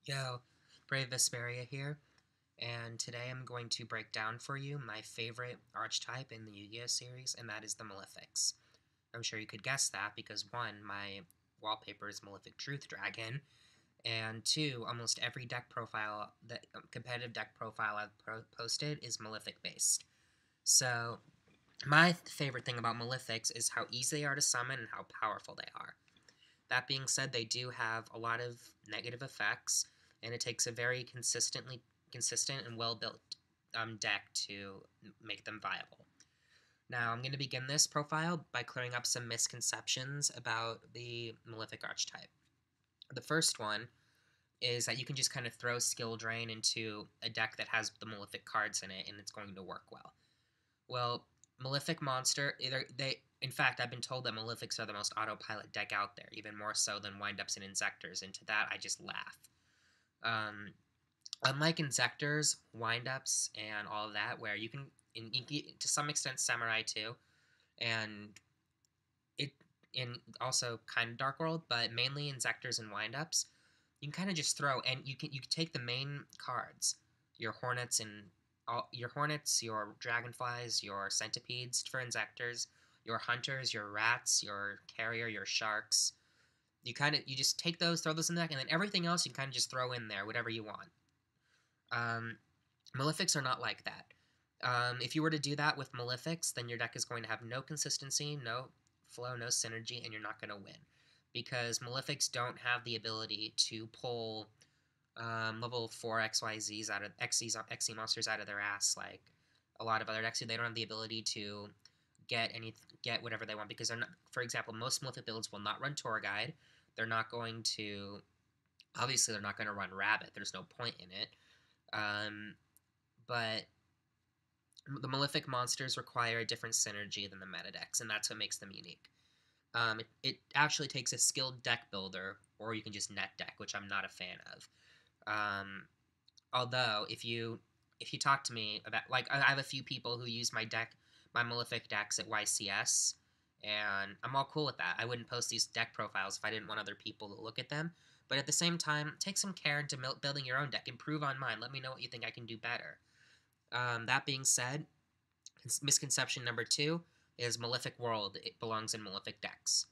Yo, Brave Vesperia here, and today I'm going to break down for you my favorite archetype in the Yu-Gi-Oh series, and that is the Malefics. I'm sure you could guess that because one, my wallpaper is Malefic Truth Dragon, and two, almost every deck profile, competitive deck profile I've posted is Malefic based. So, my favorite thing about Malefics is how easy they are to summon and how powerful they are. That being said, they do have a lot of negative effects, and it takes a very consistent and well built deck to make them viable. Now, I'm going to begin this profile by clearing up some misconceptions about the Malefic archetype. The first one is that you can just kind of throw Skill Drain into a deck that has the Malefic cards in it, and it's going to work well. Well, Malefic Monster, in fact, I've been told that Malefics are the most autopilot deck out there, even more so than Windups and Inzectors, and to that I just laugh. Um, Unlike Inzectors, Windups, and all of that, where you can, to some extent, Samurai too, and it, in also kind of Dark World, but mainly Inzectors and Windups, you can kind of just throw, and you can take the main cards, your Hornets and your Hornets, your Dragonflies, your Centipedes for Inzectors, your Hunters, your Rats, your Carrier, your Sharks. You just take those, throw those in the deck, and then everything else you can kind of just throw in there, whatever you want. Malefics are not like that. If you were to do that with Malefics, then your deck is going to have no consistency, no flow, no synergy, and you're not going to win. Because Malefics don't have the ability to pull level 4 XYZs out of XE monsters out of their ass like a lot of other decks do. They don't have the ability to get whatever they want because they're not. For example, most Malefic builds will not run Tour Guide. They're not going to. Obviously, they're not going to run Rabbit. There's no point in it. But the Malefic monsters require a different synergy than the meta decks, and that's what makes them unique. It actually takes a skilled deck builder, or you can just net deck, which I'm not a fan of. Although, if you talk to me about, like, I have a few people who use my Malefic decks at YCS, and I'm all cool with that. I wouldn't post these deck profiles if I didn't want other people to look at them. But at the same time, take some care into building your own deck. Improve on mine. Let me know what you think I can do better. That being said, misconception number 2 is Malefic World. It belongs in Malefic decks.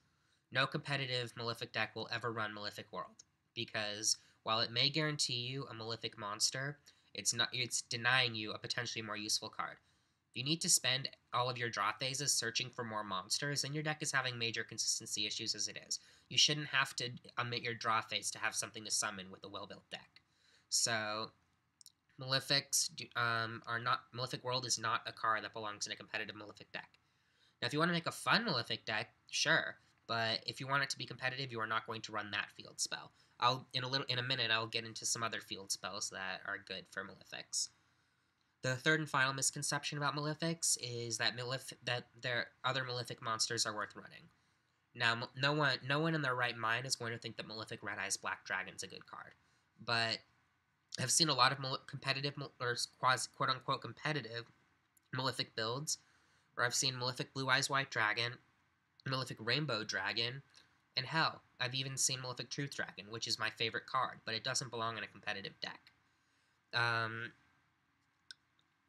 No competitive Malefic deck will ever run Malefic World because while it may guarantee you a Malefic monster, it's denying you a potentially more useful card. If you need to spend all of your draw phases searching for more monsters, then your deck is having major consistency issues as it is. You shouldn't have to omit your draw phase to have something to summon with a well-built deck. So Malefics are not. Malefic World is not a card that belongs in a competitive Malefic deck. Now, if you want to make a fun Malefic deck, sure, but if you want it to be competitive, you are not going to run that field spell. In a minute I'll get into some other field spells that are good for Malefics. The third and final misconception about Malefics is that their other Malefic monsters are worth running. Now, no one in their right mind is going to think that Malefic Red Eyes Black Dragon's a good card, but I've seen a lot of competitive or quote unquote competitive Malefic builds, where I've seen Malefic Blue Eyes White Dragon, Malefic Rainbow Dragon, and hell, I've even seen Malefic Truth Dragon, which is my favorite card, but it doesn't belong in a competitive deck.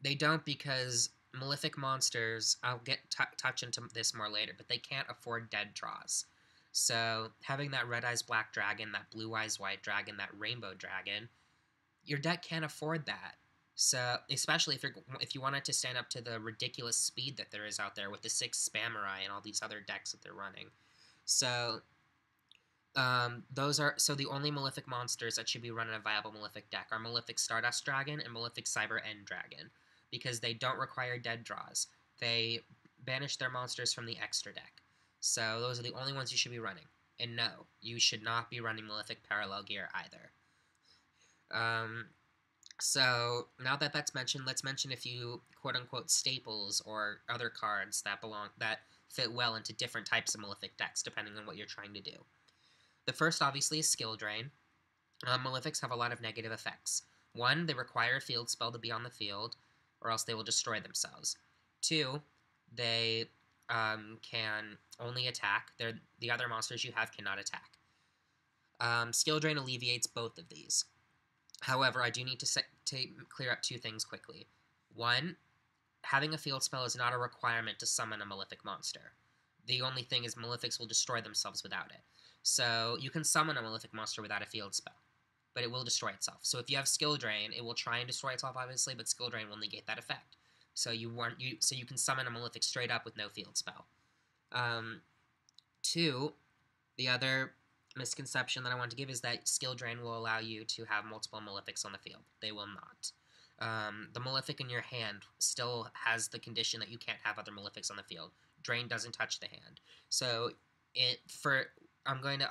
They don't because Malefic monsters, I'll get touch into this more later, but they can't afford dead draws. So having that Red Eyes Black Dragon, that Blue Eyes White Dragon, that Rainbow Dragon, your deck can't afford that. So, especially if you want it to stand up to the ridiculous speed that there is out there with the 6 Spamurai and all these other decks that they're running. So, the only Malefic monsters that should be running a viable Malefic deck are Malefic Stardust Dragon and Malefic Cyber End Dragon, because they don't require dead draws. They banish their monsters from the extra deck. So those are the only ones you should be running. And no, you should not be running Malefic Parallel Gear either. So now that that's mentioned, let's mention a few quote-unquote staples or other cards that fit well into different types of Malefic decks, depending on what you're trying to do. The first, obviously, is Skill Drain. Malefics have a lot of negative effects. 1, they require a field spell to be on the field, or else they will destroy themselves. 2, they can only attack. The other monsters you have cannot attack. Skill Drain alleviates both of these. However, I do need to clear up two things quickly. One, having a field spell is not a requirement to summon a Malefic monster. The only thing is Malefics will destroy themselves without it. So you can summon a Malefic monster without a field spell, but it will destroy itself. So if you have Skill Drain, it will try and destroy itself, obviously, but Skill Drain will negate that effect. So you can summon a Malefic straight up with no field spell. Two, the other misconception that I want to give is that Skill Drain will allow you to have multiple Malefics on the field. They will not. The Malefic in your hand still has the condition that you can't have other Malefics on the field. Drain doesn't touch the hand. So I'm going to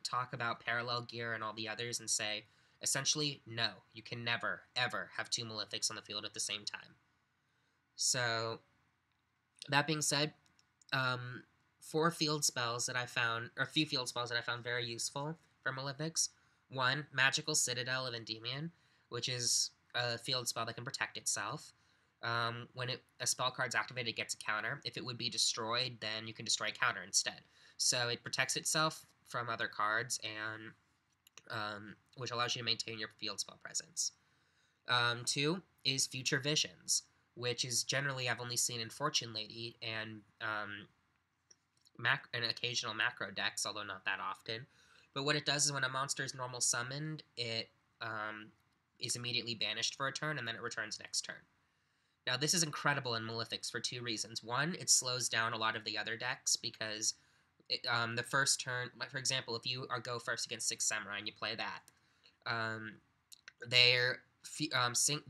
talk about parallel gear and all the others and say, essentially, no, you can never, ever have two Malefics on the field at the same time. So, that being said, four field spells that I found, or a few field spells that I found very useful for Malefics. One, Magical Citadel of Endymion, which is a field spell that can protect itself. When a spell card's activated, it gets a counter. If it would be destroyed, then you can destroy a counter instead. So it protects itself from other cards, and which allows you to maintain your field spell presence. Two is Future Visions, which is generally I've only seen in Fortune Lady and an occasional macro decks, although not that often. But what it does is when a monster is normal summoned, it is immediately banished for a turn, and then it returns next turn. Now, this is incredible in Malefics for two reasons. One, it slows down a lot of the other decks because the first turn, like for example, if you go first against Six Samurai and you play that, their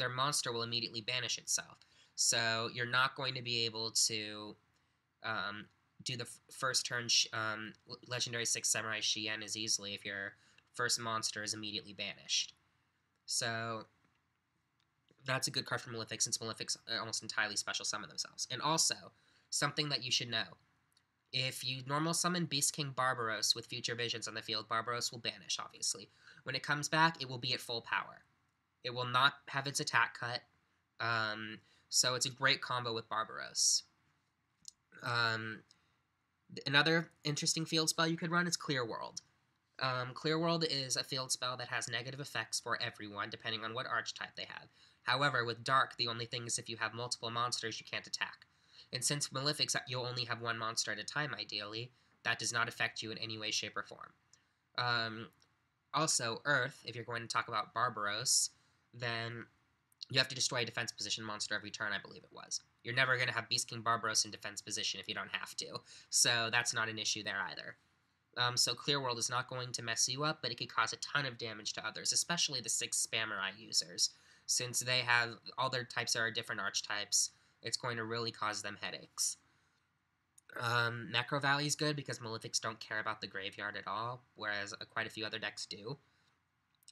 monster will immediately banish itself. So you're not going to be able to do the first turn Legendary Six Samurai Shien as easily if your first monster is immediately banished. So that's a good card for Malefics, since Malefics almost entirely special summon themselves. And also, something that you should know. If you normal summon Beast King Barbaros with Future Visions on the field, Barbaros will banish, obviously. When it comes back, it will be at full power. It will not have its attack cut, so it's a great combo with Barbaros. Another interesting field spell you could run is Clear World. Clear World is a field spell that has negative effects for everyone, depending on what archetype they have. However, with Dark, the only thing is if you have multiple monsters, you can't attack. And since Malefics, you'll only have one monster at a time, ideally, that does not affect you in any way, shape, or form. Also, Earth, if you're going to talk about Barbaros, then you have to destroy a defense position monster every turn, I believe it was. You're never going to have Beast King Barbaros in defense position if you don't have to, so that's not an issue there either. So Clear World is not going to mess you up, but it could cause a ton of damage to others, especially the 6 Spammerai users. Since they have all their types are different archetypes, it's going to really cause them headaches. Necro Valley is good because Malefics don't care about the graveyard at all, whereas quite a few other decks do.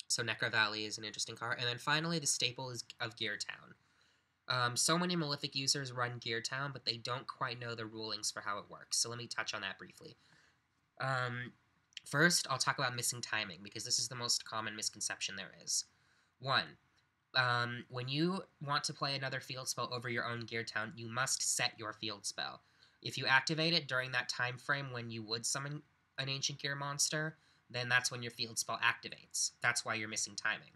So Necro Valley is an interesting card. And then finally, the staple is of Gear Town. So many Malefic users run Gear Town, but they don't quite know the rulings for how it works. So let me touch on that briefly. First, I'll talk about missing timing, because this is the most common misconception there is. 1. When you want to play another field spell over your own Gear Town, you must set your field spell. If you activate it during that time frame when you would summon an Ancient Gear monster, then that's when your field spell activates. That's why you're missing timing.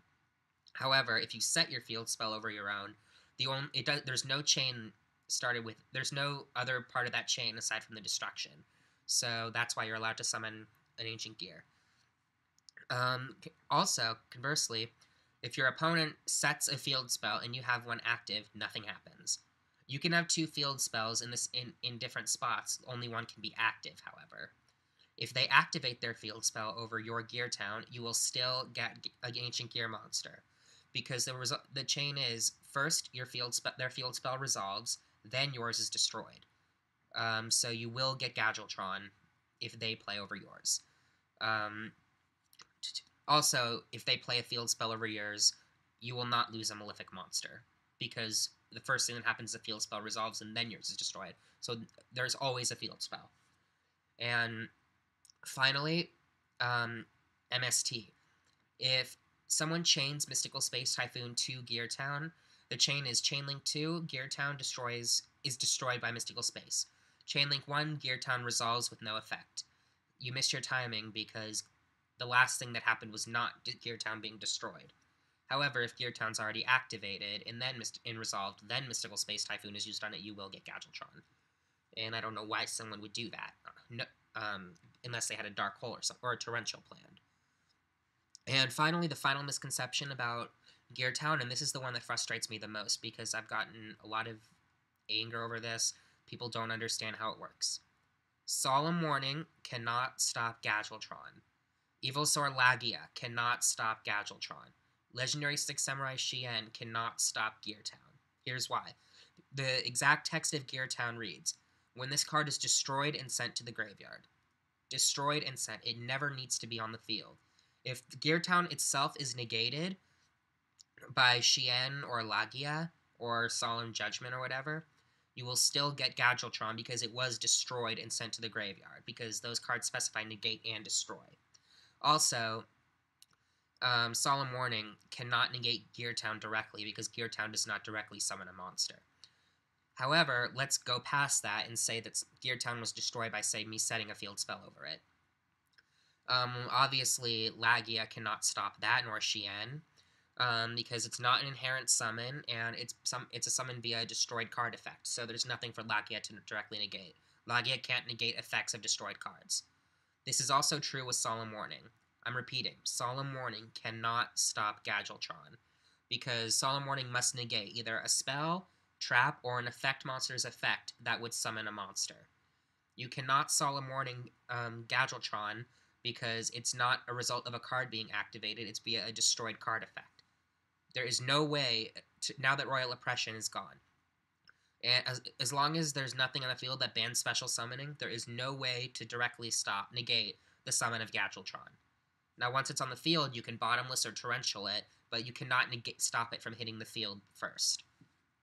However, if you set your field spell over your own, there's no chain started with, there's no other part of that chain aside from the destruction. So that's why you're allowed to summon an Ancient Gear. Also, conversely, if your opponent sets a field spell and you have one active, nothing happens. You can have 2 field spells in different spots. Only one can be active, however. If they activate their field spell over your Gear Town, you will still get an Ancient Gear monster. Because the chain is, first their field spell resolves, then yours is destroyed. So you will get Gadgetron if they play over yours. Also, if they play a field spell over yours, you will not lose a Malefic monster, because the first thing that happens is the field spell resolves and then yours is destroyed. So there's always a field spell. And finally, MST. If someone chains Mystical Space Typhoon to Gear Town, the chain is Chainlink 2, Gear Town is destroyed by Mystical Space. Chainlink 1, Gear Town resolves with no effect. You missed your timing because the last thing that happened was not Gear Town being destroyed. However, if Gear Town's already activated and then resolved, then Mystical Space Typhoon is used on it, you will get Gadgetron. And I don't know why someone would do that, no, unless they had a Dark Hole or a Torrential planned. And finally, the final misconception about Gear Town, and this is the one that frustrates me the most because I've gotten a lot of anger over this. People don't understand how it works. Solemn Warning cannot stop Gadgetron. Evilsaur Lagia cannot stop Gadgetron. Legendary Six Samurai Shien cannot stop Gear Town. Here's why. The exact text of Gear Town reads, when this card is destroyed and sent to the graveyard. Destroyed and sent. It never needs to be on the field. If Gear Town itself is negated by Shien or Lagia or Solemn Judgment or whatever, you will still get Gadgetron because it was destroyed and sent to the graveyard, because those cards specify negate and destroy. Also, Solemn Warning cannot negate Gear Town directly because Gear Town does not directly summon a monster. However, let's go past that and say that Gear Town was destroyed by, say, me setting a field spell over it. Obviously, Lagia cannot stop that, nor Shien, because it's not an inherent summon, and it's a summon via a destroyed card effect, so there's nothing for Lagia to directly negate. Lagia can't negate effects of destroyed cards. This is also true with Solemn Warning. I'm repeating, Solemn Warning cannot stop Gadgetron, because Solemn Warning must negate either a spell, trap, or an effect monster's effect that would summon a monster. You cannot Solemn Warning Gadgetron because it's not a result of a card being activated, it's via a destroyed card effect. There is no way, now that Royal Oppression is gone, and as long as there's nothing on the field that bans special summoning, there is no way to directly negate the summon of Gadgetron. Now, once it's on the field, you can Bottomless or Torrential it, but you cannot stop it from hitting the field first.